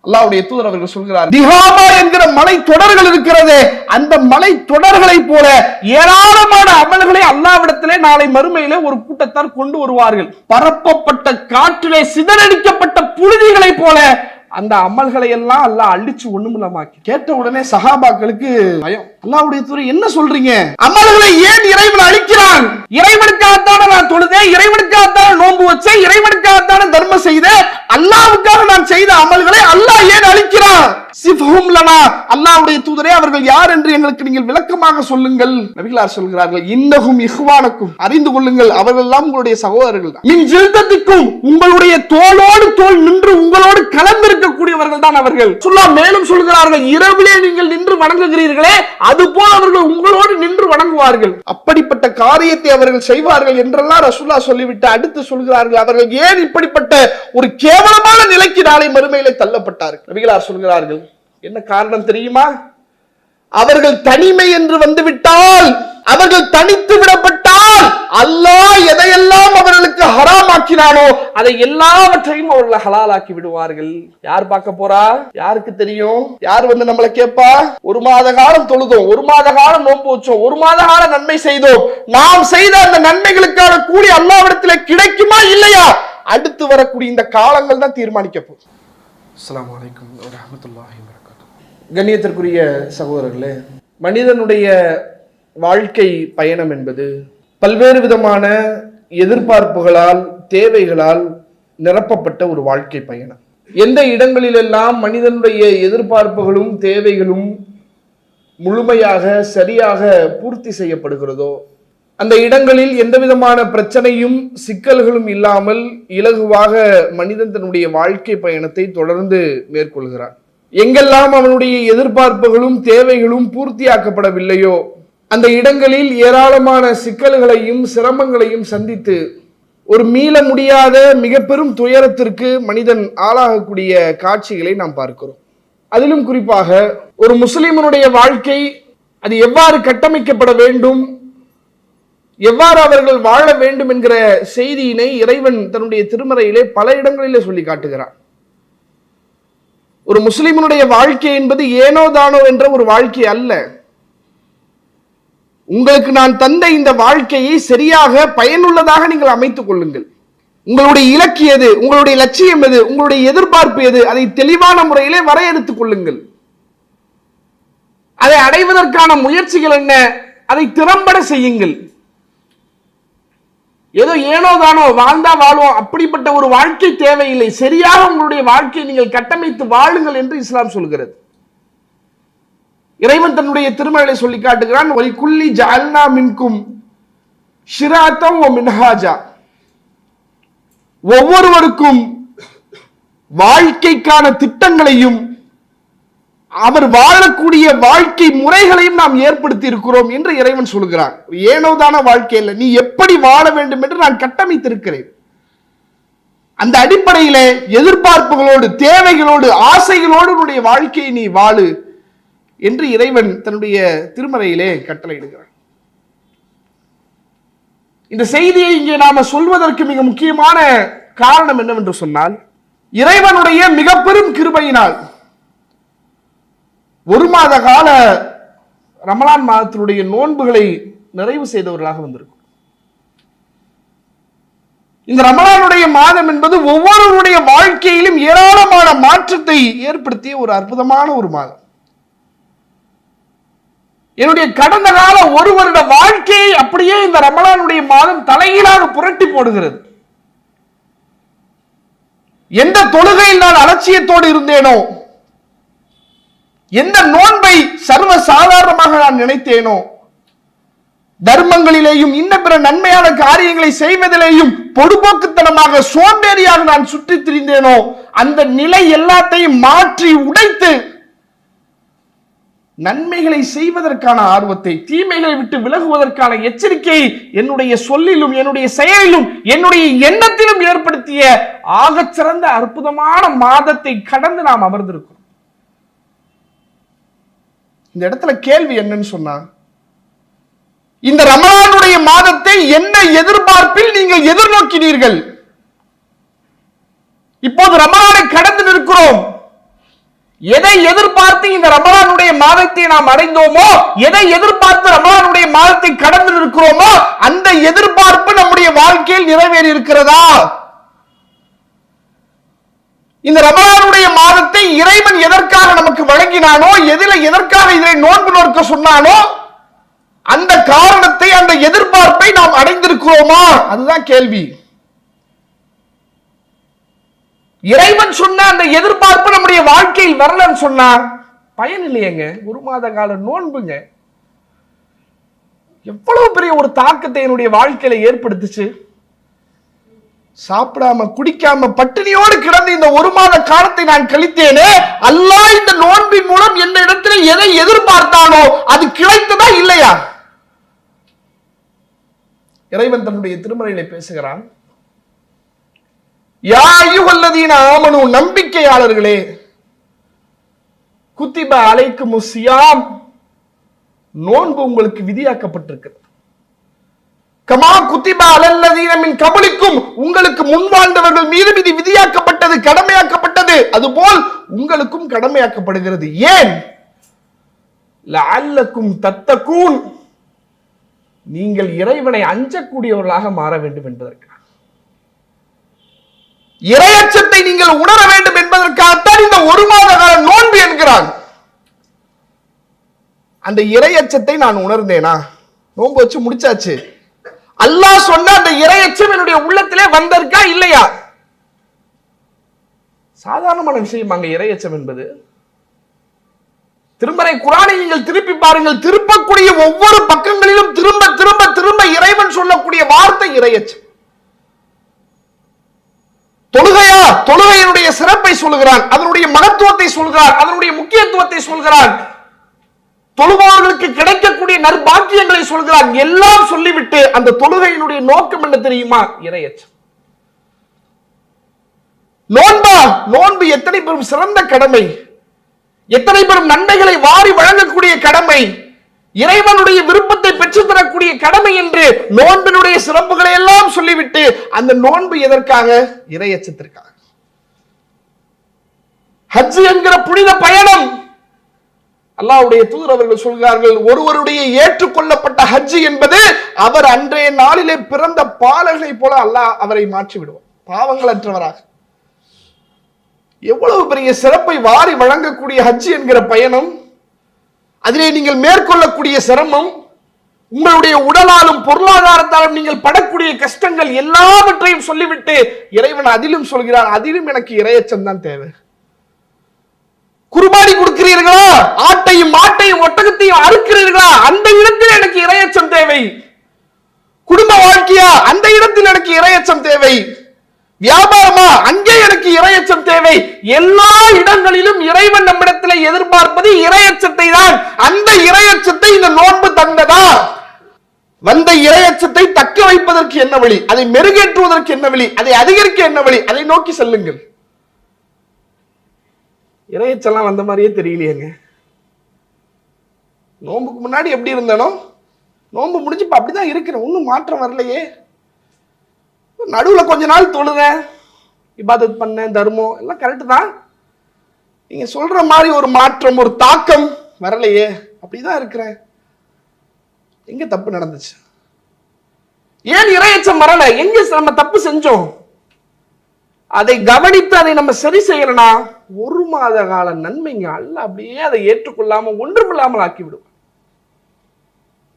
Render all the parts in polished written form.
அல்லாஹ்வுடைய தூதர் அவர்கள் சொல்கிறார், திஹாமா என்கிற மலை தொடர்கள் இருக்கிறது, அந்த மலை தொடர்களை போல ஏராளமான அமல்களை அல்லாஹ்விடத்திலே நாளை மறுமையிலே ஒரு கூட்டத்தார் கொண்டு வருவார்கள். பரப்பப்பட்ட காற்றிலே சிதறடிக்கப்பட்ட புழுதிகளை போல அந்த அமல்களை எல்லாம் அல்லாஹ் அழிச்சு ஒண்ணுமில்லாமாக்கி. கேட்ட உடனே சஹாபாக்களுக்கு பயம். அல்லாஹ்வுடைய தூதர் என்ன சொல்றீங்க? அமல்களை ஏன் இறைவன் அழிக்கிறான்? இறைவனுக்காகத்தான நான் தொழுதேன், இறைவனுக்காகத்தான நோன்பு வச்சேன், இறைவனுக்காகத்தான தர்மம் செய்தேன், அல்லாஹ்வுக்காக நான் செய்த அமல்களை அல்லாஹ் ஏன் அழிக்கிறான்? சிஃப்ஹும் லனா, அல்லாஹ்வுடைய தூதரே அவர்கள் யார் என்று எங்களுக்கு நீங்கள் விளக்கமாக சொல்லுங்கள். நபிகளார் சொல்கிறார்கள், இன்னஹும் இஹ்வானக்கும், அறிந்து கொள்ளுங்கள் அவர்கள் எல்லாம் உங்களுடைய சகோதரர்கள் தான். மின் ஜில்தத்திக்கும், உங்களுடைய தோளோடு தோள் நின்று உங்களோடு கலந்திருக்கக்கூடியவர்கள் தான் அவர்கள். மேலும் சொல்கிறார்கள், இரவிலே நீங்கள் நின்று வணங்குகிறீர்களே அதுபோல் அவர்கள் உங்களோடு நின்று வணங்குவார்கள். அப்படிப்பட்ட காரியத்தை அவர்கள் செய்வார்கள் என்றெல்லாம் ரசூலுல்லாஹ் சொல்லிவிட்டு அடுத்து சொல்கிறார்கள், அவர்கள் ஏன் இப்படிப்பட்ட ஒரு கேவலமான நிலைக்கு நாளை மறுமையிலே தள்ளப்பட்டார்கள்? நபிகளார் சொல்கிறார்கள், என்ன காரணம் தெரியுமா? அவர்கள் தனிமை என்று வந்துவிட்டால், அவர்கள் தனித்து விடப்பட்டால் அல்லாஹ் எதையெல்லாம் அவர்களுக்கு ஹராமாக்கினானோ அதை எல்லாவற்றையும் அவர்கள் ஹலாலாக்கி விடுவார்கள். யார் பார்க்க போறா? யாருக்கு தெரியும்? யார் வந்து நம்மளை கேட்பா? ஒரு மாத காலம் தொழுதோம், ஒரு மாத காலம் நோன்பு வச்சோம், ஒரு மாத காலம் நன்மை செய்தோம், நாம் செய்த அந்த நன்மைகளுக்கான கூலி அல்லாஹ்விடத்திலே கிடைக்குமா இல்லையா? அடுத்து வரக்கூடிய இந்த காலங்கள் தான் தீர்மானிக்க போகுது. அஸ்ஸலாமு அலைக்கும் வரஹ்மத்துல்லாஹி வபரகாத்துஹு. கண்ணியத்திற்குரிய சகோதரர்களே, மனிதனுடைய வாழ்க்கை பயணம் என்பது பல்வேறு விதமான எதிர்பார்ப்புகளால் தேவைகளால் நிரப்பப்பட்ட ஒரு வாழ்க்கை பயணம். எந்த இடங்களிலெல்லாம் மனிதனுடைய எதிர்பார்ப்புகளும் தேவைகளும் முழுமையாக சரியாக பூர்த்தி செய்யப்படுகிறதோ அந்த இடங்களில் எந்த விதமான பிரச்சனையும் சிக்கல்களும் இல்லாமல் இலகுவாக மனிதன் தன்னுடைய வாழ்க்கை பயணத்தை தொடர்ந்து மேற்கொள்கிறான். எங்கெல்லாம் அவனுடைய எதிர்பார்ப்புகளும் தேவைகளும் பூர்த்தியாக்கப்படவில்லையோ அந்த இடங்களில் ஏராளமான சிக்கல்களையும் சிரமங்களையும் சந்தித்து ஒரு மீள முடியாத மிக பெரும் துயரத்திற்கு மனிதன் ஆளாகக்கூடிய காட்சிகளை நாம் பார்க்கிறோம். அதிலும் குறிப்பாக ஒரு முஸ்லிமனுடைய வாழ்க்கை அது எவ்வாறு கட்டமைக்கப்பட வேண்டும், எவ்வாறு அவர்கள் வாழ வேண்டும் என்கிற செய்தியினை இறைவன் தன்னுடைய திருமறையிலே பல இடங்களிலே சொல்லி காட்டுகிறார். ஒரு முஸ்லிமனுடைய வாழ்க்கை என்பது ஏனோ தானோ என்ற ஒரு வாழ்க்கை அல்ல. உங்களுக்கு நான் தந்த இந்த வாழ்க்கையை சரியாக பயனுள்ளதாக நீங்கள் அமைத்துக் கொள்ளுங்கள். உங்களுடைய இலக்கு எது, உங்களுடைய லட்சியம் எது, உங்களுடைய எதிர்பார்ப்பு எது, அதை தெளிவான முறையிலே வரையறுத்துக் கொள்ளுங்கள். அதை அடைவதற்கான முயற்சிகள் என்ன, அதை திறம்பட செய்யுங்கள். ஏதோ ஏனோ தானோ வாழ்ந்தா வாழ்வோம் அப்படிப்பட்ட ஒரு வாழ்க்கை தேவையில்லை. சரியாக உங்களுடைய வாழ்க்கையை நீங்கள் கட்டமைத்து வாழுங்கள் என்று இஸ்லாம் சொல்கிறது. இறைவன் தன்னுடைய திருமறையை சொல்லி காட்டுகிறான், வலிகுல்லி ஜஅல்னா மின்கும் ஷிராத்தம் வ மின்ஹாஜா, ஒவ்வொருவருக்கும் வாழ்க்கைக்கான திட்டங்களையும் அவர் வாழக்கூடிய வாழ்க்கை முறைகளையும் நாம் ஏற்படுத்தி இருக்கிறோம் என்று இறைவன் சொல்கிறான். ஏனோதான வாழ்க்கை இல்லை, நீ எப்படி வாழ வேண்டும் என்று நான் கட்டமைத்திருக்கிறேன். அந்த அடிப்படையிலே எதிர்பார்ப்புகளோடு தேவைகளோடு ஆசைகளோடு உன்னுடைய வாழ்க்கையை நீ வாழு என்று இறைவன் தன்னுடைய திருமறையிலே கட்டளையிடுகிறான். இந்த செய்தியை இங்கே நாம சொல்வதற்கு மிக முக்கியமான காரணம் என்னவென்று சொன்னால், இறைவனுடைய மிக பெரும் கிருபையினால் ஒரு மாத கால ரமலான் மாதத்தினுடைய நோன்புகளை நிறைவு செய்தவர்களாக வந்திருக்கும். இந்த ரமலானுடைய மாதம் என்பது ஒவ்வொருவருடைய வாழ்க்கையிலும் ஏராளமான மாற்றத்தை ஏற்படுத்திய ஒரு அற்புதமான ஒரு மாதம். என்னுடைய கடந்த கால ஒரு வருட வாழ்க்கையை அப்படியே இந்த ரமலானுடைய மாதம் தலைகீழாக புரட்டி போடுகிறது. எந்த தொழுகையில் நான் அலட்சியத்தோடு இருந்தேனோ, எந்த நோன்பை சர்வ சாதாரணமாக நான் நினைத்தேனோ, தர்மங்களிலேயும் இன்ன பிற நன்மையான காரியங்களை செய்வதிலேயும் பொடுபோக்குத்தனமாக சோம்பேறியாக நான் சுற்றி திரிந்தேனோ, அந்த நிலை எல்லாத்தையும் மாற்றி உடைத்து நன்மைகளை செய்வதற்கான ஆர்வத்தை, தீமைகளை விட்டு விலகுவதற்கான எச்சரிக்கையை என்னுடைய சொல்லிலும் என்னுடைய செயலிலும் என்னுடைய எண்ணத்திலும் ஏற்படுத்திய ஆகச்சிறந்த அற்புதமான மாதத்தை கடந்து நாம் அமர்ந்திருக்கிறோம். இந்த இடத்துல கேள்வி என்னன்னு சொன்னா, இந்த ரமலானுடைய மாதத்தை என்ன எதிர்பார்ப்பில் நீங்கள் எதிர்நோக்கினீர்கள்? இப்போது ரமலானை கடந்து நிற்கிறோம். எதை எதிர்பார்த்து இந்த ரமலானுடைய மாதத்தை நாம் அடைந்தோமோ, எதை எதிர்பார்த்து ரமலானுடைய மாதத்தை கடந்து இருக்கிறோமோ, அந்த எதிர்பார்ப்பு நம்முடைய வாழ்க்கையில் நிறைவேறி இருக்கிறதா? இந்த ரமலானுடைய மாதத்தை இறைவன் எதற்காக நமக்கு வழங்கினானோ, எதற்காக இதை நோன்பு நோக்க சொன்னானோ, அந்த காரணத்தை, அந்த எதிர்பார்ப்பை நாம் அடைந்திருக்கிறோமா? அதுதான் கேள்வி. இறைவன் சொன்ன அந்த எதிர்பார்ப்பு நம்முடைய வாழ்க்கையில் வரலன்னு சொன்னார், பயன் இல்லையேங்க. ஒரு மாத கால நோன்புங்க எவ்வளவு பெரிய ஒரு தாக்கத்தை என்னுடைய வாழ்க்கையில ஏற்படுத்துச்சு. சாப்பிடாம குடிக்காம பட்டினியோடு கிடந்து இந்த ஒரு மாத காலத்தை நான் கழித்தேனே, அல்லாஹ் இந்த நோன்பின் மூலம் எந்த இடத்துல எதை எதிர்பார்த்தானோ அது கிடைத்ததா இல்லையா? இறைவன் தன்னுடைய திருமறையிலே பேசுகிறான், யா அய்யுஹல்லதீன ஆமனு, நம்பிக்கையாளர்களே, குத்திப அலைக்குமுஸ் ஸியாம், நோன்பு உங்களுக்கு விதியாக்கப்பட்டிருக்கிறது. கமா குத்திப அலல்லதீன மின் கபலிக்கும், உங்களுக்கு முன் வாழ்ந்தவர்கள் மீது விதியாக்கப்பட்டது, கடமையாக்கப்பட்டது, அதுபோல் உங்களுக்கும் கடமையாக்கப்படுகிறது. ஏன்? லஅல்லக்கும் தத்தகூன், நீங்கள் இறைவனை அஞ்சக்கூடியவர்களாக மாற வேண்டும் என்பதற்கு, இறையச்சத்தை நீங்கள் உணர வேண்டும் என்பதற்காகத்தான் இந்த ஒரு மாத கால நோன்பு என்கிறான். அந்த இறையச்சத்தை நான் உணர்ந்தேனா? நோன்பு வச்சு முடிச்சாச்சு. அல்லாஹ் சொன்ன அந்த இறையச்சம் என்னுடைய உள்ளத்திலே வந்திருக்கா இல்லையா? சாதாரணமான விஷயம் அங்க இறையச்சம் என்பது. திருமறை குர்ஆனை நீங்கள் திருப்பி பாருங்கள், திருப்பக்கூடிய ஒவ்வொரு பக்கங்களிலும் திரும்ப திரும்ப திரும்ப இறைவன் சொல்லக்கூடிய வார்த்தை இறையச்சம். தொழுகையா, தொழுகையினுடைய சிறப்பை சொல்கிறான், அதனுடைய மகத்துவத்தை சொல்கிறான், அதனுடைய முக்கியத்துவத்தை சொல்கிறான், தொழுபவர்களுக்கு கிடைக்கக்கூடிய நற்பாக்கியங்களை சொல்கிறான். எல்லாம் சொல்லிவிட்டு அந்த தொழுகையினுடைய நோக்கம் என்ன தெரியுமா? இறையச்சம். நோன்பா, நோன்பு எத்தனை பெரும் சிறந்த கடமை, எத்தனை பெரும் நன்மைகளை வாரி வழங்கக்கூடிய கடமை, இறைவனுடைய விருப்பத்தை பெற்றுத்தரக்கூடிய கடமை என்று நோன்பினுடைய சிறப்புகளை எல்லாம் சொல்லிவிட்டு அந்த நோன்பு எதற்காக? இறையச்சத்திற்காக. ஹஜ் என்கிற புனித பயணம், அல்லாஹ்வுடைய தூதர் அவர்கள் சொல்கிறார்கள், ஒருவருடைய ஏற்றுக்கொள்ளப்பட்ட ஹஜ் என்பது அவர் அன்றைய நாளிலே பிறந்த பாலகனை போல அல்லாஹ் அவரை மாற்றி விடுவார், பாவங்களற்றவராக. எவ்வளவு பெரிய சிறப்பை வாரி வழங்கக்கூடிய ஹஜ் என்கிற பயணம், அதிலே நீங்கள் மேற்கொள்ளக்கூடிய சிரமம், உங்களுடைய உடலாலும் பொருளாதாரத்தாலும் நீங்கள் படக்கூடிய கஷ்டங்கள் எல்லாவற்றையும் சொல்லிவிட்டு இறைவன் அதிலும் சொல்கிறார், அதிலும் எனக்கு இறையச்சம் தான் தேவை. குர்பானி கொடுக்கிறீர்களா, ஆட்டையும் மாட்டையும் ஒட்டகத்தையும் அறுக்கிறீர்களா, அந்த இடத்தில் எனக்கு இறையச்சம் தேவை. குடும்ப வாழ்க்கையா, அந்த இடத்தில் எனக்கு இறையச்சம் தேவை. வியாபாரமா, அங்கே எனக்கு இறையச்சம் தேவை. எல்லா இடங்களிலும் இறைவன் நம்மிடத்தில் எதிர்பார்ப்பது இறையச்சத்தை தான். அந்த இறையச்சத்தை இந்த நோன்பு தந்ததா? வந்த இறையச்சத்தை தக்க வைப்பதற்கு என்ன வழி, அதை மெருகேற்றுவதற்கு என்ன வழி, அதை அதிகரிக்க என்ன வழி, அதை நோக்கி செல்லுங்கள். இறையச்செல்லாம் வந்த மாதிரியே தெரியலையேங்க. நோன்புக்கு முன்னாடி எப்படி இருந்தனோ நோன்பு முடிஞ்சு இப்ப அப்படிதான் இருக்கிறேன், ஒன்னும் மாற்றம் வரலையே. நடுவுல கொஞ்ச நாள் தொழுதேன், இபாதத் பண்ணேன், தர்மம் எல்லாம் கரெக்ட் தான். நீங்க சொல்ற மாதிரி ஒரு மாற்றம், ஒரு தாக்கம் வரலையே, அப்படிதான் இருக்கிறேன். எங்க தப்பு நடந்துச்சு? ஏன் இறையச்சம் வரல? எங்க நம்ம தப்பு செஞ்சோம்? அதை கவனித்து அதை நம்ம சரி செய்யலனா ஒரு மாத கால நன்மைங்க அல்லாஹ் அப்படியே அதை ஏற்றுக்கொள்ளாம ஒன்றுமில்லாமல் ஆக்கி விடுவார்.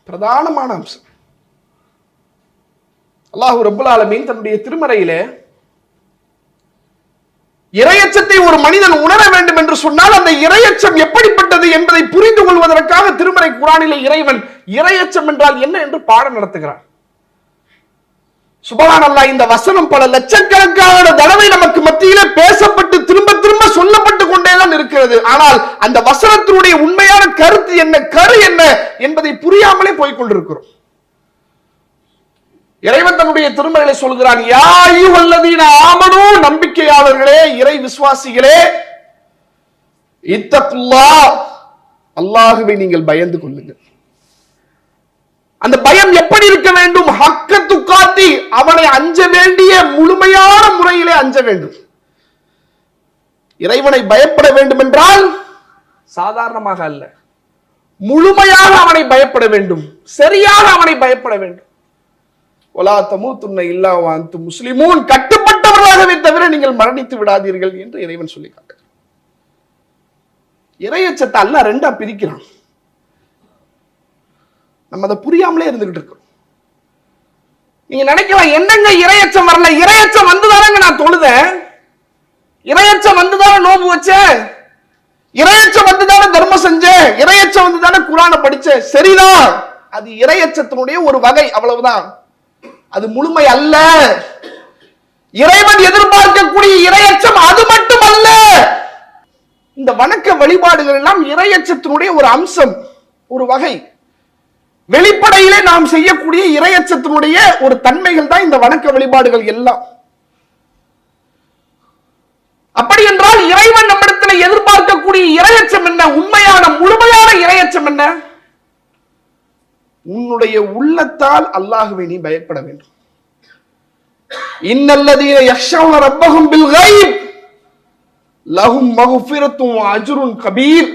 பிரதானமான அம்சம். அல்லாஹ் ரப்பல் ஆலமீன் தன்னுடைய திருமறையிலே இறையச்சத்தை ஒரு மனிதன் உணர வேண்டும் என்று சொன்னால் அந்த இறையச்சம் எப்படிப்பட்டது என்பதை புரிந்து கொள்வதற்காக திருமறை குர்ஆனிலே இறைவன் இறையச்சம் என்றால் என்ன என்று பாடம் நடத்துகிறார். சுப்ஹானல்லாஹ், இந்த வசனம் பல லட்சக்கணக்கான தடவை நமக்கு மத்தியிலே பேசப்பட்டு திரும்ப திரும்ப சொல்லப்பட்டு கொண்டேதான் இருக்கிறது. ஆனால் அந்த வசனத்தினுடைய உண்மையான கருத்து என்ன, கரு என்ன என்பதை புரியாமலே போய்கொண்டிருக்கிறோம். இறைவன் தன்னுடைய திருமறையிலே சொல்கிறான், யா அய்யுஹல்லதீன ஆமனூ, நம்பிக்கையாளர்களே, இறை விசுவாசிகளே, இத்தகுல்லாஹ், அல்லாஹ்வை நீங்கள் பயந்து கொள்ளுங்கள். அந்த பயம் எப்படி இருக்க வேண்டும்? ஹக்க துக்காத்தி, அவனை அஞ்ச வேண்டிய முழுமையான முறையிலே அஞ்ச வேண்டும். இறைவனை பயப்பட வேண்டும் என்றால் சாதாரணமாக அல்ல, முழுமையாக அவனை பயப்பட வேண்டும், சரியாக அவனை பயப்பட வேண்டும். வலா தமூதுன்ன இல்லா வ அன்தும் முஸ்லிமூன், கட்டுப்பட்டவர்களாகவே தவிர நீங்கள் மரணித்து விடாதீர்கள் என்று இறைவன் சொல்லி காட்டுகிறார். இறையச்சத்தை அல்லாஹ் ரெண்டா பிரிக்கிறான். நம்ம அதை புரியாமலே இருந்துகிட்டு இருக்கோம். நீங்க நினைக்கலாம், என்னங்க இறையச்சம் வரல? இறையச்சம் வந்துதானங்க நான் தொழுதேன், இறையச்சம் வந்துதானே நோன்பு வச்சேன், இறையச்சம் வந்துதானே தர்மம் செஞ்சேன், இறையச்சம் வந்துதானே குர்ஆனை படிச்சேன். சரிதான், அது இறையச்சத்தினுடைய ஒரு வகை, அவ்வளவுதான். அது முழுமை அல்ல. இறைவன் எதிர்பார்க்கக்கூடிய இறையச்சம் அது மட்டுமல்ல. இந்த வணக்க வழிபாடுகள் எல்லாம் இறையச்சத்தினுடைய ஒரு அம்சம், ஒரு வகை. வெளிப்படையிலே நாம் செய்யக்கூடிய இறையச்சத்தினுடைய ஒரு தன்மைகள் தான் இந்த வணக்க வழிபாடுகள் எல்லாம். அப்படி என்றால் இறைவன் நம்மிடத்தில் எதிர்பார்க்கக்கூடிய இறையச்சம் என்ன? உண்மையான முழுமையான இறையச்சம் என்ன? உன்னுடைய உள்ளத்தால் அல்லாஹ்வை நீ பயப்பட வேண்டும். இன்னல்லதீன யக்ஷவுன ரப்பஹும் பில் கைப் லஹும் மக்ஃபிரத்தும் வ அஜ்ருன் கபீர்.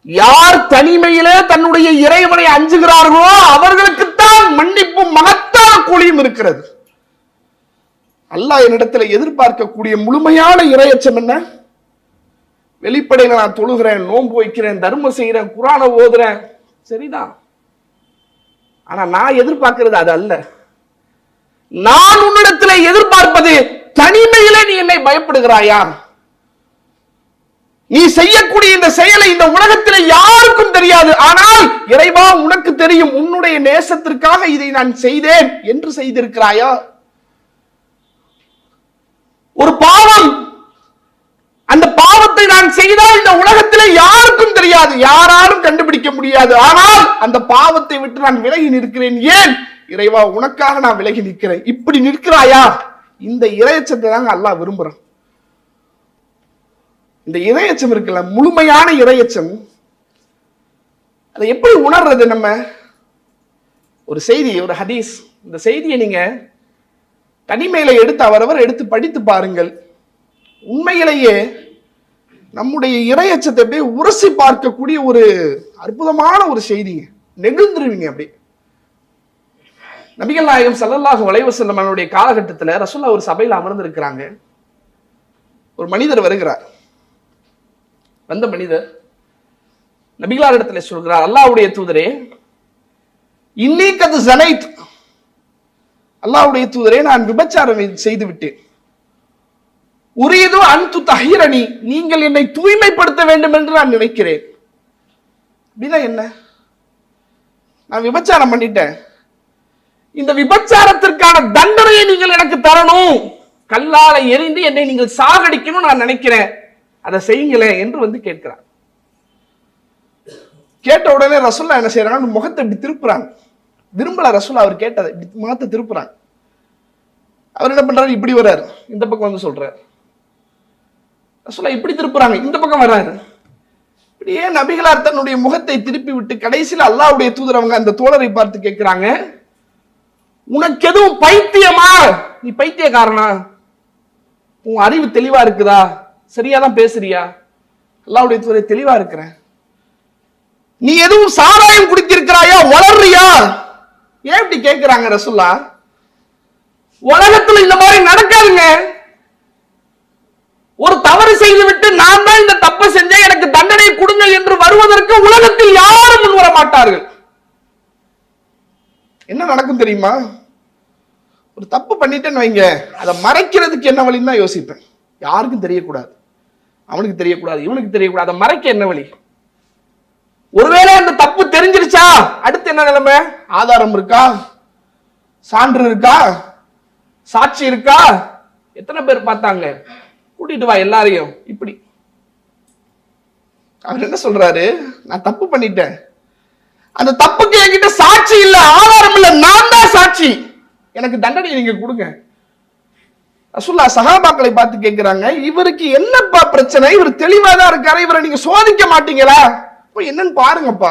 யார் தனிமையிலே தன்னுடைய இறைவனை அஞ்சுகிறார்களோ அவர்களுக்குத்தான் மன்னிப்பும் மகத்தான கூலியும் இருக்கிறது. அல்லாஹ் என்னிடத்தில் எதிர்பார்க்கக்கூடிய முழுமையான இறையச்சம் என்ன? வெளிப்படையில நான் தொழுகிறேன், நோன்பு வைக்கிறேன், தர்மம் செய்கிறேன், குர்ஆனை ஓதுறேன், சரிதான். ஆனா நான் எதிர்பார்க்கிறது அது அல்ல. நான் உன்னிடத்தில் எதிர்பார்ப்பது, தனிமையிலே நீ என்னை பயப்படுகிறாயா? நீ செய்யக்கூடிய இந்த செயலை இந்த உலகத்தில் யாருக்கும் தெரியாது, ஆனால் இறைவா உனக்கு தெரியும், உன்னுடைய நேசத்திற்காக இதை நான் செய்தேன் என்று செய்திருக்கிறாயா? ஒரு பாவம், அந்த பாவத்தை நான் செய்தால் இந்த உலகத்தில் யாருக்கும் தெரியாது, யாராலும் கண்டுபிடிக்க முடியாது. ஆனால் அந்த பாவத்தை விட்டு நான் விலகி நிற்கிறேன். ஏன்? இறைவா உனக்காக நான் விலகி நிற்கிறேன். இப்படி நிற்கிறாயா? இந்த இறையச்சத்தை தாங்க அல்லாஹ் விரும்புறான். இந்த இறையச்சம் இருக்குல்ல, முழுமையான இறையச்சம், அதை எப்படி உணர்றது? நம்ம ஒரு செய்தி, ஒரு ஹதீஸ், இந்த செய்தியை நீங்க தனிமையில எடுத்து அவரவர் எடுத்து படித்து பாருங்கள். உண்மையிலேயே நம்முடைய இறையச்சத்தை அப்படியே உரசி பார்க்கக்கூடிய ஒரு அற்புதமான ஒரு செய்திங்க. நெகிழ்ந்துருவீங்க அப்படி. நபிகள் நாயகம் ஸல்லல்லாஹு அலைஹி வஸல்லம் அவருடைய காலகட்டத்தில் ரசூலுல்லாஹ் ஒரு சபையில் அமர்ந்து இருக்கிறாங்க. ஒரு மனிதர் வருகிறார். வந்த மனிதர் நபிகளார் இடத்துல சொல்கிறார், அல்லாஹ்வுடைய தூதரே, இன்னீ கத் ஸனைத், அல்லாஹ்வுடைய தூதரே, நான் விபச்சாரம் செய்து விட்டேன். உரீது அன் துதஹிரனி, நீங்கள் என்னை தூய்மைப்படுத்த வேண்டும் என்று நான் நினைக்கிறேன். அப்படின்னா என்ன? நான் விபச்சாரம் பண்ணிட்டேன், இந்த விபச்சாரத்திற்கான தண்டனையை நீங்கள் எனக்கு தரணும், கல்லால எரிந்து என்னை நீங்கள் சாகடிக்கணும் நான் நினைக்கிறேன், அதை செய்யுங்களேன் என்று வந்து கேட்கிறார். கேட்ட உடனே ரசூலுல்லாஹ் என்ன செய்யறாங்க? முகத்தை இப்படி திருப்புறாங்க. விரும்பல ரசூலுல்லாஹ் அவர் கேட்டதை, முகத்தை திருப்புறாங்க. அவர் என்ன பண்றாரு? இப்படி வர்றாரு, இந்த பக்கம் வந்து சொல்றாரு. ரசூலுல்லாஹ் இப்படி திருப்புறாங்க, இந்த பக்கம் வர்றாரு. இப்படியே நபிகளார் தன்னுடைய முகத்தை திருப்பி விட்டு கடைசியில் அல்லாஹ்வுடைய தூதர் அவங்க அந்த தோழரை பார்த்து கேட்கிறாங்க, உனக்கு எதுவும் பைத்தியமா? நீ பைத்தியக்காரனா? உன் அறிவு தெளிவா இருக்குதா? சரியாதான் பேசுறியா? அல்லாஹ்வுடைய தூதரை, தெளிவா இருக்கிறேன். நீ எதுவும் சாராயம் குடித்திருக்கிறாயா? வளர்றியா? ஏன் இப்படி கேட்கிறாங்க ரசூலுல்லாஹ்? உலகத்துல இந்த மாதிரி நடக்காதுங்க. ஒரு தவறு செய்து விட்டு நான் தான் இந்த தப்பை செஞ்சேன், எனக்கு தண்டனை கொடுங்க என்று வருவதற்கு உலகத்தில் யாரும் முன்வர மாட்டார்கள். என்ன நடக்கும் தெரியுமா? ஒரு தப்பு பண்ணிட்டேன்னு வைங்க, அதை மறைக்கிறதுக்கு என்ன வழின்னு தான் யோசிப்பேன். யாருக்கும் தெரியக்கூடாது, அவனுக்கு தெரியக்கூடாது, இவனுக்கு தெரியக்கூடாது, அதை மறைக்க என்ன வழி? ஒருவேளை அந்த தப்பு தெரிஞ்சிருச்சா, அடுத்து என்ன நிலைமை? ஆதாரம் இருக்கா? சான்று இருக்கா? சாட்சி இருக்கா? எத்தனை பேர் பார்த்தாங்க? கூட்டிட்டு வா எல்லாரையும். இப்படி அவர் என்ன சொல்றாரு? நான் தப்பு பண்ணிட்டேன், அந்த தப்புக்கு என்கிட்ட சாட்சி இல்ல, ஆதாரம் இல்ல, நான் தான் சாட்சி, எனக்கு தண்டனை நீங்க கொடுங்க. ரசூலுல்லாஹ் சஹாபாக்களை பார்த்து கேட்கிறாங்க, இவருக்கு என்னப்பா பிரச்சனை? இவர் தெளிவாதான் இருக்காரு, இவரை நீங்க சோதிக்க மாட்டீங்களா? என்னன்னு பாருங்கப்பா.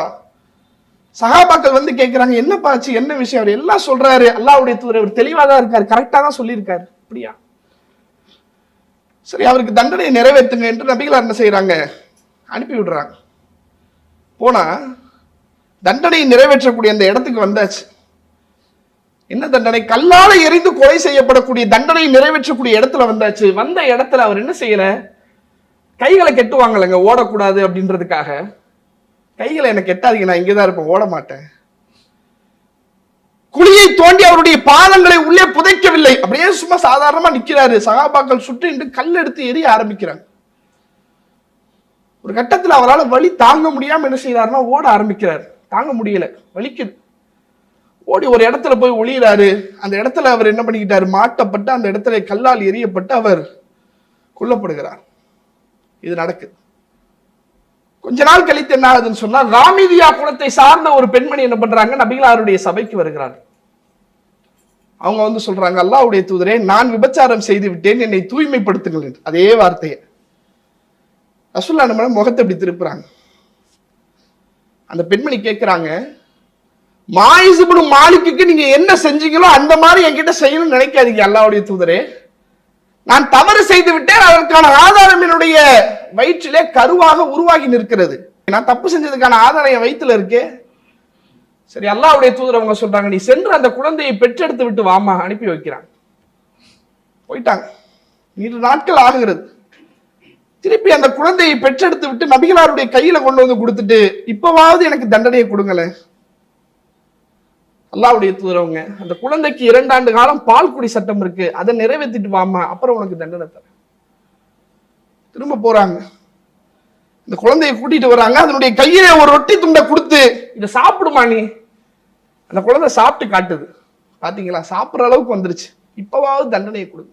சஹாபாக்கள் வந்து கேட்கிறாங்க, என்னப்பா ஆச்சு, என்ன விஷயம்? அவர் எல்லாம் சொல்றாரு, அல்லாஹ்வுடைய தூதர் இவர் தெளிவாதான் இருக்காரு, கரெக்டா தான் சொல்லியிருக்காரு. அப்படியா? சரி, அவருக்கு தண்டனையை நிறைவேற்றுங்க என்று நபிகளார் என்ன செய்யறாங்க, அனுப்பி விடுறாங்க. போனா தண்டனையை நிறைவேற்றக்கூடிய அந்த இடத்துக்கு வந்தாச்சு. என்ன தண்டனை? கல்லால எரிந்து கொலை செய்யப்படக்கூடிய தண்டனை நிறைவேற்றக்கூடிய இடத்துல வந்தாச்சு. வந்த இடத்துல அவர் என்ன செய்யல, கைகளை கெட்டுவாங்கல்லங்க, ஓடக்கூடாது அப்படின்றதுக்காக. கைகளை எனக்கு கெட்டாதீங்க, நான் இங்கேதான் இருப்பேன், ஓட மாட்டேன். குழியை தோண்டி அவருடைய பாதங்களை உள்ளே புதைக்கவில்லை, அப்படியே சும்மா சாதாரணமா நிக்கிறாரு. சகாபாக்கள் சுற்றி கல் எடுத்து எரிய ஆரம்பிக்கிறாங்க. ஒரு கட்டத்தில் அவரால் வலி தாங்க முடியாம என்ன செய்யறாருன்னா ஓட ஆரம்பிக்கிறார். தாங்க முடியல, வலிக்குது. ஓடி ஒரு இடத்துல போய் ஒளியிறாரு. அந்த இடத்துல அவர் என்ன பண்ணிக்கிட்டாரு, மாட்டப்பட்டு அந்த இடத்துல கல்லால் எரியப்பட்டு அவர் கொல்லப்படுகிறார். இது நடக்குது. கொஞ்ச நாள் கழித்து என்ன ஆகுதுன்னு சொன்னா, ராமிதியா குலத்தை சார்ந்த ஒரு பெண்மணி என்ன பண்றாங்க, நபிகளாருடைய சபைக்கு வருகிறார். அவங்க வந்து சொல்றாங்க, அல்லாஹ்வுடைய தூதரே, நான் விபச்சாரம் செய்து விட்டேன், என்னை தூய்மைப்படுத்துங்கள் என்று. அதே வார்த்தையை ரசூலுல்லாஹ் நம்ம முகத்தை இப்படி திருப்புறாங்க. அந்த பெண்மணி கேட்கிறாங்க, மாயிஸ் இப்னு மாலிக்குக்கு நீங்க என்ன செஞ்சீங்களோ அந்த மாதிரி என்கிட்ட செய்யணும்னு நினைக்காதீங்க அல்லாஹ்வுடைய தூதரே. நான் தவறு செய்து விட்டேன், அதற்கான ஆதாரம் என்னுடைய வயிற்றிலே கருவாக உருவாகி நிற்கிறது. நான் தப்பு செஞ்சதுக்கான ஆதாரம் என் வயிற்றுல இருக்கே. சரி, அல்லாஹ்வுடைய தூதர் அவங்க சொல்றாங்க, நீ சென்று அந்த குழந்தையை பெற்றெடுத்து விட்டு வாமா, அனுப்பி வைக்கிறாங்க. போயிட்டாங்க. 2 நாட்கள் ஆகுகிறது. திருப்பி அந்த குழந்தையை பெற்றெடுத்து விட்டு நபிகளாருடைய கையில கொண்டு வந்து கொடுத்துட்டு, இப்பவாவது எனக்கு தண்டனையை கொடுங்களேன். அல்லாஹ்வுடைய தூதரவங்க, அந்த குழந்தைக்கு 2 ஆண்டு காலம் பால் குடி சட்டம் இருக்கு, அதை நிறைவேற்றிட்டு வாமா, அப்புறம் உனக்கு தண்டனை தரேன். திரும்ப போறாங்க. இந்த குழந்தையை கூட்டிட்டு வராங்க. அதனுடைய கையிலே ஒரு ரொட்டி துண்டை கொடுத்து, இதை சாப்பிடுமா நீ. அந்த குழந்தை சாப்பிட்டு காட்டுது. பாத்தீங்களா, சாப்பிட்ற அளவுக்கு வந்துருச்சு. இப்பவாவது தண்டனையை கொடுங்க.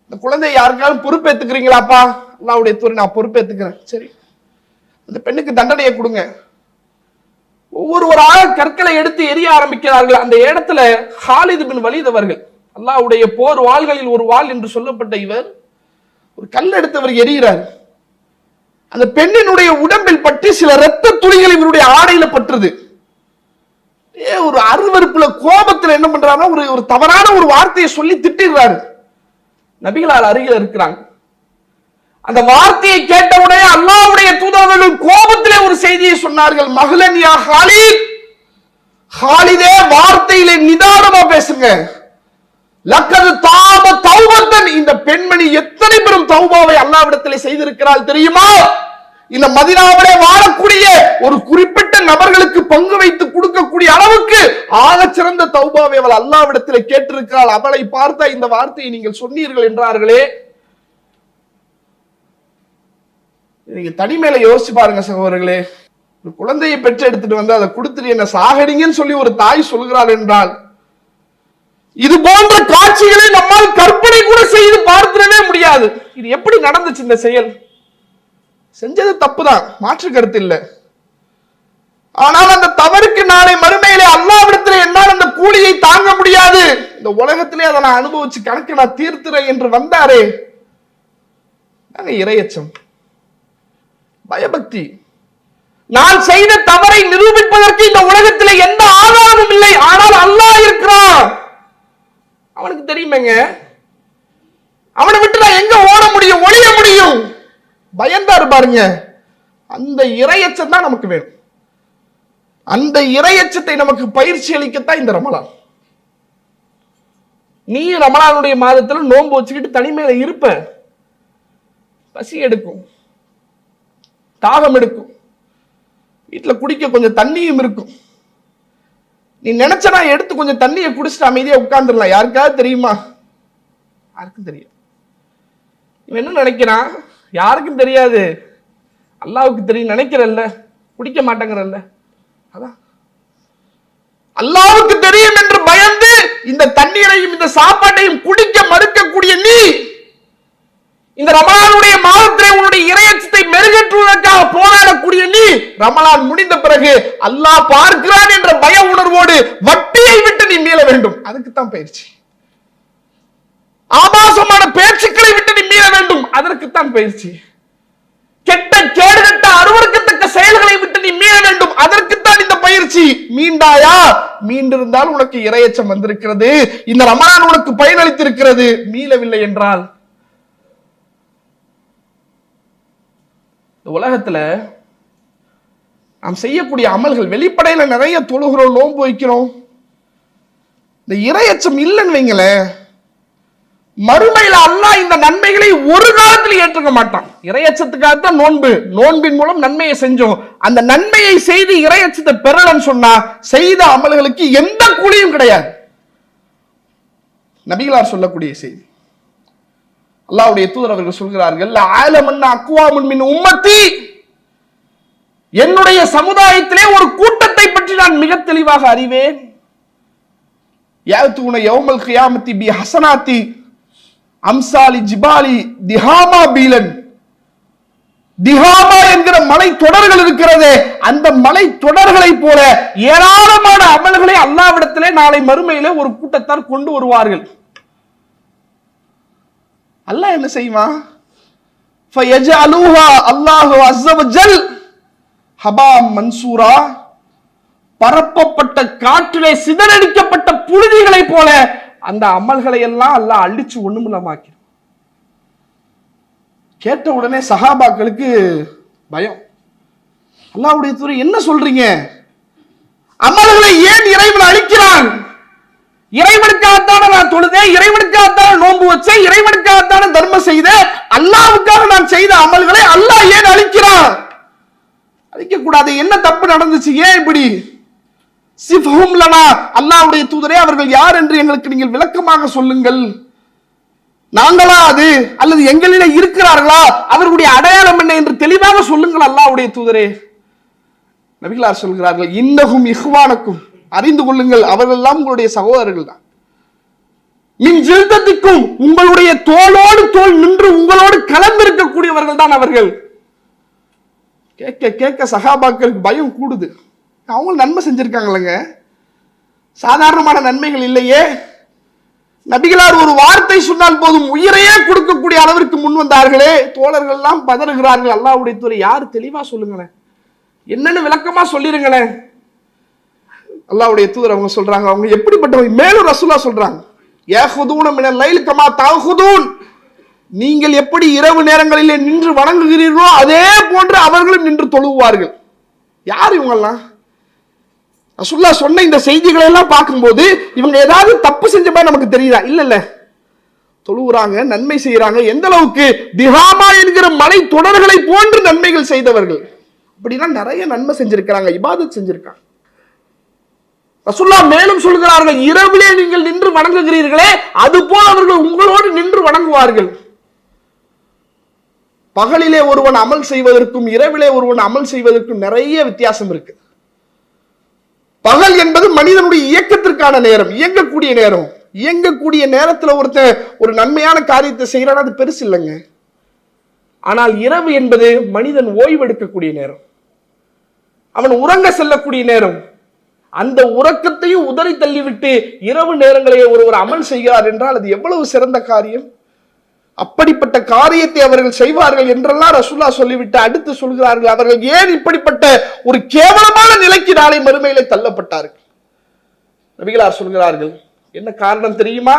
இந்த குழந்தையை யாருக்காலும் பொறுப்பேற்றுக்கிறீங்களாப்பா? அல்லாஹ்வுடைய தூதர், நான் பொறுப்பேற்றுக்கிறேன். சரி, அந்த பெண்ணுக்கு தண்டனையை கொடுங்க. ஒவ்வொருவராக கற்களை எடுத்து எரிய ஆரம்பிக்கிறார்கள். அந்த இடத்துல ஹாலித் பின் வலீத் அவர்கள், அல்லாஹ்வுடைய போர் வாள்களில் ஒரு வாள் என்று சொல்லப்பட்ட இவர், ஒரு கல் எடுத்தவர் எரிகிறார். அந்த பெண்ணினுடைய உடம்பில் பற்றி சில இரத்த துளிகள் இவருடைய ஆடையில பற்றுது. ஒரு அருவருப்புல கோபத்துல என்ன பண்றாங்க, ஒரு தவறான ஒரு வார்த்தையை சொல்லி திட்டிடுறாரு. நபிகளார் அருகில் இருக்கிறாங்க. அந்த வார்த்தையை கேட்டவுடனே அல்லாஹ்வுடைய தூதர்கள் கோபத்திலே ஒரு செய்தியை சொன்னார்கள், மஹ்லன் யா ஹாலித், ஹாலிதே வார்த்தையிலே நிதானமா பேசுங்க. லக்கது தாப தௌபத்தன், இந்த பெண்மணி எத்தனை பெரும் தௌபாவை அல்லாஹ்விடத்திலே செய்திருக்கிறாள் தெரியுமா? இந்த மதீனாவிலே வாழக்கூடிய ஒரு குறிப்பிட்ட நபர்களுக்கு பங்கு வைத்து கொடுக்கக்கூடிய அளவுக்கு ஆக சிறந்த தௌபாவை அவள் அல்லாஹ்விடத்திலே கேட்டிருக்கிறாள். அவளை பார்த்தா இந்த வார்த்தையை நீங்கள் சொன்னீர்கள் என்றார்களே. நீங்க தனிமையில யோசிச்சு பாருங்க சகோதரர்களே. ஒரு குழந்தையை பெற்று எடுத்துட்டு வந்து அதை கொடுத்துட்டு என்ன சாகடிங்கன்னு சொல்லி ஒரு தாய் சொல்கிறாள் என்றால், இது போன்ற காட்சிகளை நம்மால் கற்பனை கூட செய்து பார்த்திடவே முடியாது. இது எப்படி நடந்துச்சு இந்த செயல்? செஞ்சது தப்புதான், மாற்று கருத்து இல்லை. ஆனால் அந்த தவறுக்கு நாளை மறுமையிலே அல்லாஹ்விடத்திலே என்னால் அந்த கூலியை தாங்க முடியாது, இந்த உலகத்திலே அதை நான் அனுபவிச்சு கணக்கு நான் தீர்த்துறேன் என்று வந்தாரே, இறையச்சம், பயபக்தி. நான் செய்த தவறை நிரூபிப்பதற்கு இந்த உலகத்திலே எந்த ஆதாரமும் இல்லை, ஆனால் அல்லாஹ் இருக்கிறான். அவனுக்கு தெரியுமேங்க, அவனை விட்டு நான் எங்க ஓட முடியும், ஒளிய முடியும். பயந்தாரு பாருங்க. அந்த இறையச்சம் தான் நமக்கு வேணும். அந்த இறையச்சத்தை நமக்கு பயிற்சி அளிக்கத்தான் இந்த ரமலான். நீ ரமலானுடைய மாதத்துல நோன்பு வச்சுக்கிட்டு தனிமையில இருப்ப, பசி எடுக்கும், தாகம் எடுக்கும், வீட்டுல குடிக்க கொஞ்சம் தண்ணியும் இருக்கும். நீ நினைச்சனா எடுத்து கொஞ்சம் தண்ணியை குடிச்சிட்டு அமைதியா உட்கார்ந்துடலாம். யாருக்காவது தெரியுமா? யாருக்கும் தெரியாது. இவன் என்ன நினைக்கிறான்? யாருக்கும் தெரியாது, அல்லாஹ்வுக்கு தெரியும் நினைக்கிறல்ல, குடிக்க மாட்டேங்கிறல்ல. அதான் அல்லாஹ்வுக்கு தெரியும் என்று பயந்து இந்த தண்ணீரையும் இந்த சாப்பாட்டையும் குடிக்க மறுக்கக்கூடிய நீ, இந்த ரமலானுடைய மாதத்திலே உன்னுடைய இறையச்சத்தை மெருகேற்றுவதற்காக போராடக்கூடிய நீ, ரமலான் முடிந்த பிறகு அல்லாஹ் பார்க்கிறான் என்ற பய உணர்வோடு வட்டியை விட்டு நீ மீள வேண்டும். அதுக்குத்தான் பயிற்சி. ஆபாசமான பேச்சுக்களை விட்டு நீ மீள வேண்டும். அதற்குத்தான் பயிற்சி. கெட்ட கேடுகட்ட அருவருக்கத்தக்க செயல்களை விட்டு நீ மீள வேண்டும். அதற்குத்தான் இந்த பயிற்சி. மீண்டாயா? மீண்டிருந்தால் உனக்கு இறையச்சம் வந்திருக்கிறது, இந்த ரமலான் உனக்கு பயனளித்திருக்கிறது. மீளவில்லை என்றால் இந்த உலகத்துல நாம் செய்யக்கூடிய அமல்கள், வெளிப்படையில நிறைய தொழுகிறோம், நோன்பு வைக்கிறோம், இந்த இறையச்சம் இல்லைன்னு வைங்களேன், மறுமையில அல்லாஹ் இந்த நன்மைகளை ஒரு காலத்தில் ஏற்றுக்க மாட்டான். இறையச்சத்துக்காகத்தான் நோன்பு, நோன்பின் மூலம் நன்மையை செஞ்சோம். அந்த நன்மையை செய்து இறையச்சத்தை பெறலன்னு சொன்னா செய்த அமல்களுக்கு எந்த கூலியும் கிடையாது. நபிகளார் சொல்லக்கூடிய செய்தி. அல்லாஹ்வுடைய தூதர் அவர்கள் சொல்கிறார்கள், ஆலமன் அக்வாமுன் மின் உம்மத்தி, என்னுடைய சமுதாயத்திலே ஒரு கூட்டத்தை பற்றி நான் மிக தெளிவாக அறிவேன். யாத்துன யௌமல் கியாமத்தி பி ஹஸனாத்தி அம்சாலி ஜிபாலி திஹாமா பீலன். திஹாமா என்கிற மலை தொடர்கள் இருக்கிறதே, அந்த மலை தொடர்களை போல ஏராளமான அமல்களை அல்லாஹ்விடத்திலே நாளை மறுமையிலே ஒரு கூட்டத்தார் கொண்டு வருவார்கள். அல்லாஹ் என்ன செய்வான்? ஃபயஜஅலுஹா அல்லாஹு அஸ்ஸ வஜல் ஹபா மன்சூரா, பரப்பப்பட்ட காற்றிலே சிதறடிக்கப்பட்ட புழுதிகளை போல அந்த அமல்களை எல்லாம் அல்லாஹ் அழிச்சு ஒண்ணுமில்லாமாக்கி. கேட்ட உடனே சஹாபாக்களுக்கு பயம். அல்லாஹ்வுடைய தூதர் என்ன சொல்றீங்க? அமல்களை ஏன் இறைவன் அழிக்கிறான்? இறைவனுக்காகத்தான நான் தொழுதேன், இறைவனுக்காகத்தான நோன்பு வச்சேன், இறைவனுக்காகத்தான தர்மம் செய்தேன், அல்லாஹ்வுக்காக நான் செய்த அமல்களை அல்லாஹ் ஏன் அழிக்கிறான்? அழிக்க கூடாது, என்ன தப்பு நடந்துச்சு, ஏன் இப்படி? சிஃப்ஹும் லனா, அல்லாஹ்வுடைய தூதரே அவர்கள் யார் என்று எங்களுக்கு நீங்கள் விளக்கமாக சொல்லுங்கள். நாங்களா அது, அல்லது எங்களிலே இருக்கிறார்களா, அவர்களுடைய அடையாளம் என்ன என்று தெளிவாக சொல்லுங்கள் அல்லாஹ்வுடைய தூதரே. நபிகளார் சொல்கிறார்கள், இன்னஹும் இஹ்வானக்கும், அறிந்து கொள்ளுங்கள் அவர்கள் எல்லாம் உங்களுடைய சகோதரர்கள் தான். மின் ஜில்தத்திக்கும், உங்களுடைய தோளோடு தோள் நின்று உங்களோடு கலந்திருக்கக்கூடியவர்கள் தான் அவர்கள். கேட்க கேட்க சஹாபாக்களுக்கு பயம் கூடுது. அவங்க நன்மை செஞ்சிருக்காங்களங்க, சாதாரணமான நன்மைகள் இல்லையே. நபிகளார் ஒரு வார்த்தை சொன்னால் போதும் உயிரையே கொடுக்கக்கூடிய அளவிற்கு முன் வந்தார்களே. தோழர்கள் எல்லாம் பதறுகிறார்கள். அல்லாஹ்வுடைய தூதர் யார், தெளிவா சொல்லுங்களேன், என்னன்னு விளக்கமா சொல்லிருங்களேன். அல்லாஹ்வுடைய தூதர் அவங்க சொல்றாங்க, அவங்க எப்படிப்பட்டவங்க? மேலும் ரசூலுல்லாஹ் சொல்றாங்க, யஹுதூன மினல் லைல் கமா தஹுதூன், நீங்கள் எப்படி இரவு நேரங்களிலே நின்று வணங்குகிறீர்களோ அதே போன்று அவர்களும் நின்று தொழுவார்கள். யார் இவங்கெல்லாம்? ரசூலுல்லாஹ் சொன்ன இந்த செய்திகளை எல்லாம் பார்க்கும்போது இவங்க ஏதாவது தப்பு செஞ்ச மாதிரி நமக்கு தெரியுதா? இல்ல, தொழுகிறாங்க, நன்மை செய்யறாங்க. எந்த அளவுக்கு? திஹாமா என்கிற மலை தொடர்களை போன்று நன்மைகள் செய்தவர்கள். அப்படின்னா நிறைய நன்மை செஞ்சிருக்கிறாங்க, இபாதத் செஞ்சிருக்காங்க. ரசூலுல்லாஹ் மேலும் சொல்கிறார்கள், இரவிலே நீங்கள் நின்று வணங்குகிறீர்களே அது போல அவர்கள் உங்களோடு நின்று வணங்குவார்கள். பகலிலே ஒருவன் அமல் செய்வதற்கும் இரவிலே ஒருவன் அமல் செய்வதற்கும் நிறைய வித்தியாசம் இருக்கு. பகல் என்பது மனிதனுடைய இயக்கத்திற்கான நேரம், இயங்கக்கூடிய நேரம். இயங்கக்கூடிய நேரத்தில் ஒருத்தன் ஒரு நன்மையான காரியத்தை செய்யறான், அது பெருசு இல்லைங்க. ஆனால் இரவு என்பது மனிதன் ஓய்வெடுக்கக்கூடிய நேரம், அவன் உறங்க செல்லக்கூடிய நேரம். அந்த உறக்கத்தையும் உதறி தள்ளிவிட்டு இரவு நேரங்களிலே ஒருவர் அமல் செய்கிறார் என்றால் அது எவ்வளவு சிறந்த காரியம். அப்படிப்பட்ட காரியத்தை அவர்கள் செய்வார்கள் என்றெல்லாம் ரசூலுல்லாஹ் சொல்லிவிட்டு அடுத்து சொல்கிறார்கள், அவர்கள் ஏன் இப்படிப்பட்ட ஒரு கேவலமான நிலைக்கு நாளை மறுமையிலே தள்ளப்பட்டார்கள்? நபிகளார் சொல்கிறார்கள், என்ன காரணம் தெரியுமா?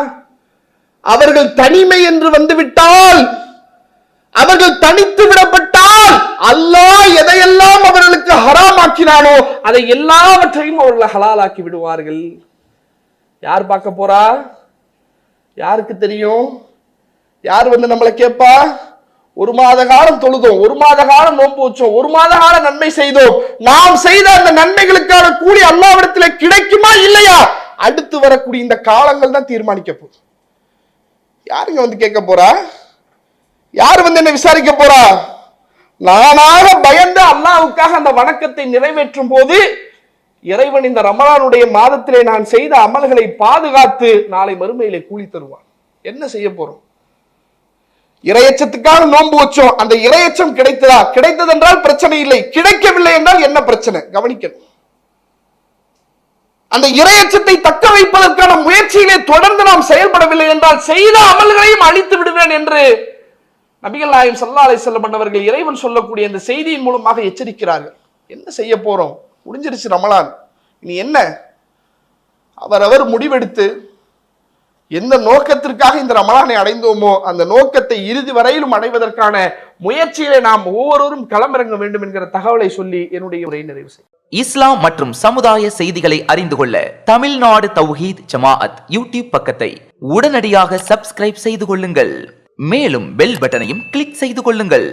அவர்கள் தனிமை என்று வந்துவிட்டால், அவர்கள் தனித்து விடப்பட்டால் அல்லாஹ் எதையெல்லாம் அவர்களுக்கு ஹராமாக்கினானோ அதை எல்லாவற்றையும் அவர்கள் ஹலாலாக்கி விடுவார்கள். யார் பார்க்க போறா? யாருக்கு தெரியும்? யார் வந்து நம்மளை கேட்பா? ஒரு மாத காலம் தொழுதோம், ஒரு மாத காலம் நோன்பு வச்சோம், ஒரு மாத காலம் நன்மை செய்தோம், நாம் செய்த அந்த நன்மைகளுக்கான கூலி அல்லாஹ்விடத்திலே கிடைக்குமா இல்லையா? அடுத்து வரக்கூடிய இந்த காலங்கள் தான் தீர்மானிக்க போகுது. யாருங்க வந்து கேட்க போறா? யார் வந்து என்ன விசாரிக்க போறா? நானாக பயந்து அல்லாஹ்வுக்காக அந்த வணக்கத்தை நிறைவேற்றும் போது இறைவன் இந்த ரமலானுடைய மாதத்திலே நான் செய்த அமல்களை பாதுகாத்து நாளை மறுமையிலே கூலி தருவான். என்ன செய்ய போறோம்? இறையச்சத்துக்காக நோன்பு வச்சோம், அந்த இறையச்சம் கிடைத்ததா? கிடைத்தது என்றால் பிரச்சனை இல்லை, கிடைக்கவில்லை என்றால் என்ன பிரச்சனை? கவனிக்கணும். அந்த இறையச்சத்தை தக்க வைப்பதற்கான முயற்சியிலே தொடர்ந்து நாம் செயல்படவில்லை என்றால் செய்த அமல்களையும் அழித்து விடுவேன் என்று நபிகள் நாயகம் ஸல்லல்லாஹு அலைஹி வஸல்லம் அவர்கள் இறைவன் சொல்லக்கூடிய இந்த செய்தியின் மூலமாக எச்சரிக்கிறார்கள். என்ன செய்ய போறோம்? முடிஞ்சிருச்சு ரமலான், இனி என்ன? அவரவர் முடிவெடுத்து எந்த நோக்கத்திற்காக இந்த ரமலானை அடைந்தோமோ அந்த நோக்கத்தை இறுதி வரையிலும் அடைவதற்கான முயற்சியிலே நாம் ஒவ்வொருவரும் களமிறங்க வேண்டும் என்கிற தகவலை சொல்லி என்னுடைய உரையை நிறைவு செய்யும். இஸ்லாம் மற்றும் சமுதாய செய்திகளை அறிந்து கொள்ள தமிழ்நாடு தௌஹீத் ஜமாஅத் யூடியூப் பக்கத்தை உடனடியாக சப்ஸ்கிரைப் செய்து கொள்ளுங்கள். மேலும் பெல் பட்டனையும் கிளிக் செய்து கொள்ளுங்கள்.